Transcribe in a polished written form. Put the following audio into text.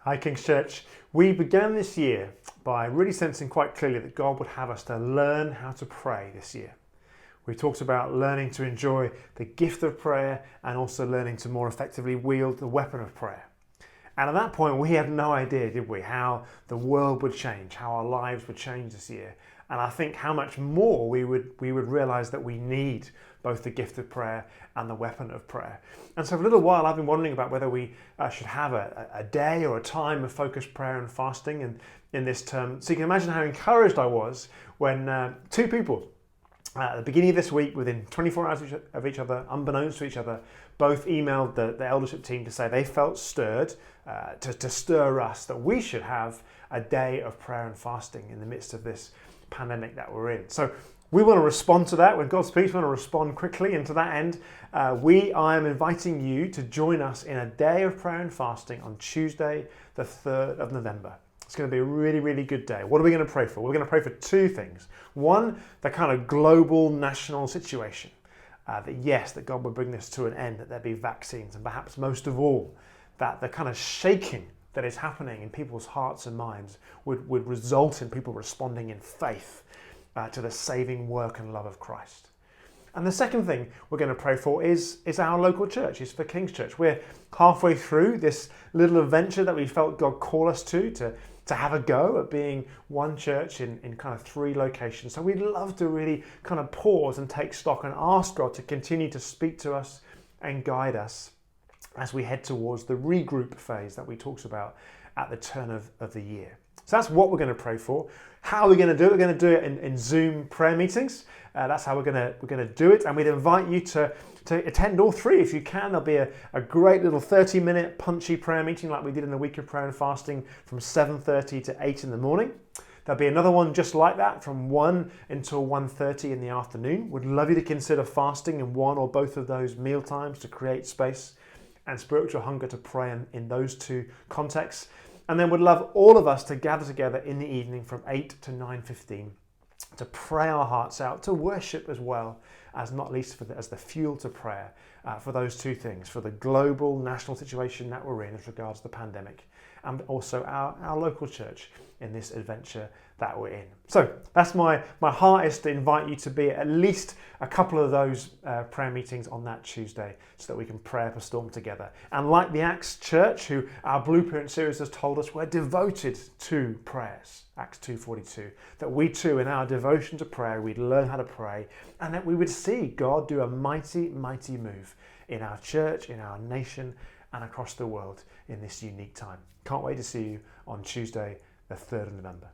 Hi King's Church. We began this year by really sensing quite clearly that God would have us to learn how to pray this year. We talked about learning to enjoy the gift of prayer and also learning to more effectively wield the weapon of prayer. And at that point we had no idea, did we, how the world would change, how our lives would change this year. And I think how much more we would realise that we need both the gift of prayer and the weapon of prayer. And so for a little while I've been wondering about whether we should have a day or a time of focused prayer and fasting in this term. So you can imagine how encouraged I was when two people at the beginning of this week, within 24 hours of each other, unbeknownst to each other, both emailed the eldership team to say they felt stirred to stir us that we should have a day of prayer and fasting in the midst of this pandemic that we're in. So we want to respond to that. When God speaks, we want to respond quickly. And to that end, I am inviting you to join us in a day of prayer and fasting on Tuesday, the 3rd of November. It's going to be a really, really good day. What are we going to pray for? We're going to pray for two things. One, the kind of global national situation. That God would bring this to an end, that there be vaccines, and perhaps most of all, that the kind of shaking that is happening in people's hearts and minds would result in people responding in faith to the saving work and love of Christ. And the second thing we're going to pray for is our local church, is for King's Church. We're halfway through this little adventure that we felt God called us to have a go at being one church in kind of 3 locations. So we'd love to really kind of pause and take stock and ask God to continue to speak to us and guide us as we head towards the regroup phase that we talked about at the turn of the year. So that's what we're going to pray for. How are we going to do it? We're going to do it in Zoom prayer meetings. That's how we're going to do it. And we'd invite you to attend all 3 if you can. There'll be a great little 30-minute punchy prayer meeting like we did in the week of prayer and fasting from 7:30 to 8 in the morning. There'll be another one just like that from 1 until 1:30 in the afternoon. Would love you to consider fasting in one or both of those meal times to create space and spiritual hunger to pray in those 2 contexts. And then would love all of us to gather together in the evening from 8 to 9:15 to pray our hearts out, to worship as well, as not least as the fuel to prayer for those 2 things, for the global national situation that we're in as regards to the pandemic, and also our local church in this adventure that we're in. So that's my heart, is to invite you to be at least a couple of those prayer meetings on that Tuesday so that we can pray up a storm together. And like the Acts Church, who our Blueprint series has told us, we're devoted to prayers. Acts 2:42, that we too in our devotion to prayer, we'd learn how to pray, and that we would see God do a mighty, mighty move in our church, in our nation, and across the world in this unique time. Can't wait to see you on Tuesday, the 3rd of November.